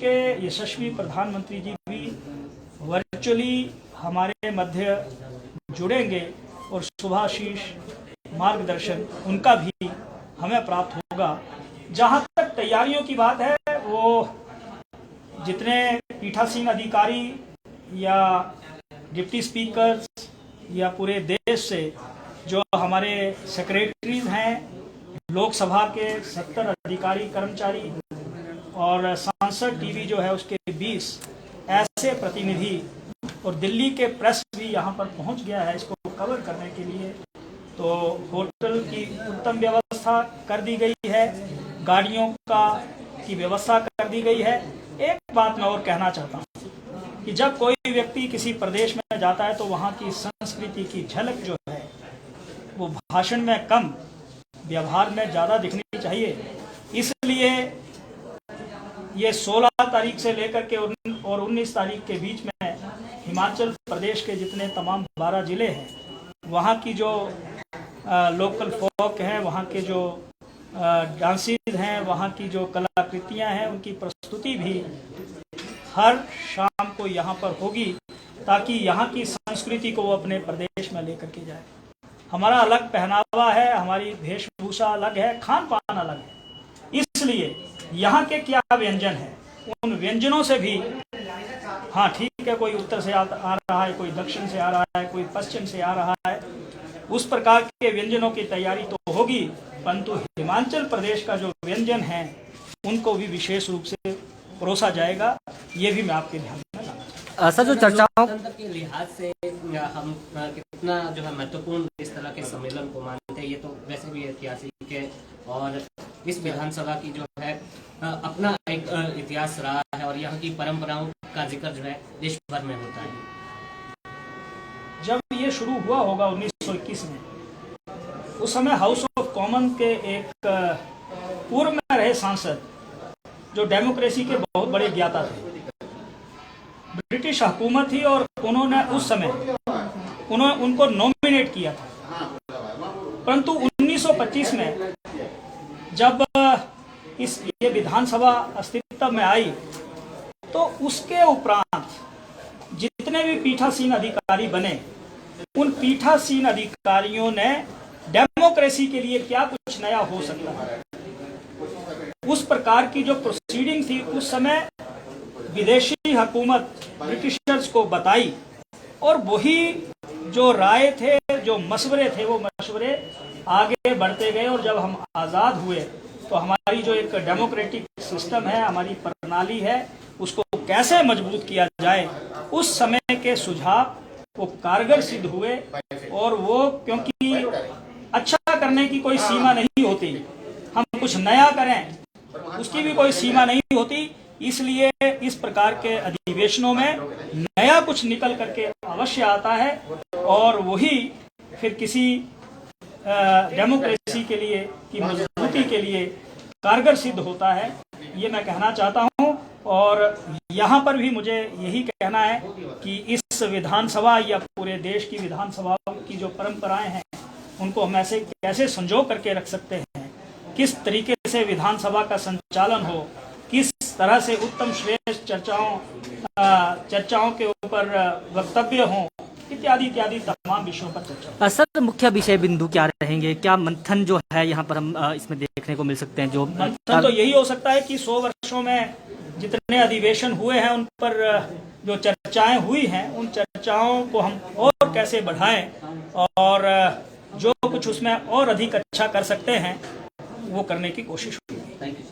के यशस्वी प्रधानमंत्री जी भी वर्चुअली हमारे मध्य जुड़ेंगे और शुभाशीष मार्गदर्शन उनका भी हमें प्राप्त होगा। जहाँ तक तैयारियों की बात है, वो जितने पीठासीन अधिकारी या डिप्टी स्पीकर या पूरे देश से जो हमारे सेक्रेटरीज हैं, लोकसभा के 70 अधिकारी कर्मचारी और सांसद टीवी जो है उसके 20 ऐसे प्रतिनिधि और दिल्ली के प्रेस भी यहाँ पर पहुँच गया है इसको कवर करने के लिए। तो होटल की उत्तम व्यवस्था कर दी गई है, गाड़ियों की व्यवस्था कर दी गई है। एक बात मैं और कहना चाहता हूँ कि जब कोई व्यक्ति किसी प्रदेश में जाता है तो वहाँ की संस्कृति की झलक जो है वो भाषण में कम, व्यवहार में ज़्यादा दिखनी चाहिए। इसलिए ये 16 तारीख से लेकर के और 19 तारीख के बीच में हिमाचल प्रदेश के जितने तमाम 12 ज़िले हैं, वहाँ की जो लोकल फोक हैं, वहाँ के जो डांसेज हैं, वहाँ की जो कलाकृतियाँ हैं, उनकी प्रस्तुति भी हर शाम को यहाँ पर होगी ताकि यहाँ की संस्कृति को वो अपने प्रदेश में लेकर के जाए। हमारा अलग पहनावा है, हमारी वेशभूषा अलग है, खान पान अलग है। इसलिए यहाँ के क्या व्यंजन हैं, उन व्यंजनों से भी, हाँ ठीक है, कोई उत्तर से आ रहा है, कोई दक्षिण से आ रहा है, कोई पश्चिम से आ रहा है, उस प्रकार के व्यंजनों की तैयारी तो होगी, परंतु हिमाचल प्रदेश का जो व्यंजन है उनको भी विशेष रूप से परोसा जाएगा। ये भी मैं आपके ध्यान में लाऊंगा। सर, जो चर्चाओं के लिहाज से हम कितना जो है महत्वपूर्ण इस तरह के सम्मेलन को मानते हैं, ये तो वैसे भी ऐतिहासिक है और इस विधानसभा की जो है अपना एक इतिहास रहा है और यहाँ की परंपराओं का जिक्र जो है देश भर में होता है। जब ये शुरू हुआ होगा 1921 में, उस समय हाउस ऑफ कॉमन के एक पूर्व में रहे सांसद जो डेमोक्रेसी के बहुत बड़े ज्ञाता थे, ब्रिटिश हुकूमत थी और उन्होंने उस समय उनको नॉमिनेट किया था। परंतु 1925 में जब ये विधानसभा अस्तित्व में आई तो उसके उपरांत जितने भी पीठासीन अधिकारी बने, उन पीठासीन अधिकारियों ने डेमोक्रेसी के लिए क्या कुछ नया हो सकता है, उस प्रकार की जो प्रोसीडिंग थी उस समय विदेशी हुकूमत ब्रिटिशर्स को बताई और वही जो राय थे, जो मशवरे थे, वो मशवरे आगे बढ़ते गए। और जब हम आज़ाद हुए तो हमारी जो एक डेमोक्रेटिक सिस्टम है, हमारी प्रणाली है, उसको कैसे मजबूत किया जाए, उस समय के सुझाव वो कारगर सिद्ध हुए। और वो, क्योंकि अच्छा करने की कोई सीमा नहीं होती, हम कुछ नया करें उसकी भी कोई सीमा नहीं होती, इसलिए इस प्रकार के अधिवेशनों में नया कुछ निकल करके अवश्य आता है और वही फिर किसी डेमोक्रेसी के लिए की मजबूती के लिए कारगर सिद्ध होता है, ये मैं कहना चाहता हूँ। और यहाँ पर भी मुझे यही कहना है कि इस विधानसभा या पूरे देश की विधानसभा की जो परंपराएं हैं उनको हम ऐसे कैसे संजो करके रख सकते हैं, किस तरीके से विधानसभा का संचालन हो, किस तरह से उत्तम श्रेष्ठ चर्चाओं के ऊपर वक्तव्य हों, इत्यादि इत्यादि तमाम विषयों पर चर्चा। सर, मुख्य विषय बिंदु क्या रहेंगे? क्या मंथन जो है यहाँ पर हम इसमें देखने को मिल सकते हैं? जो मंथन तो यही हो सकता है कि 100 वर्षों में जितने अधिवेशन हुए हैं उन पर जो चर्चाएं हुई हैं, उन चर्चाओं को हम और कैसे बढ़ाएं और जो कुछ उसमें और अधिक अच्छा कर सकते हैं वो करने की कोशिश होगी। Thank you.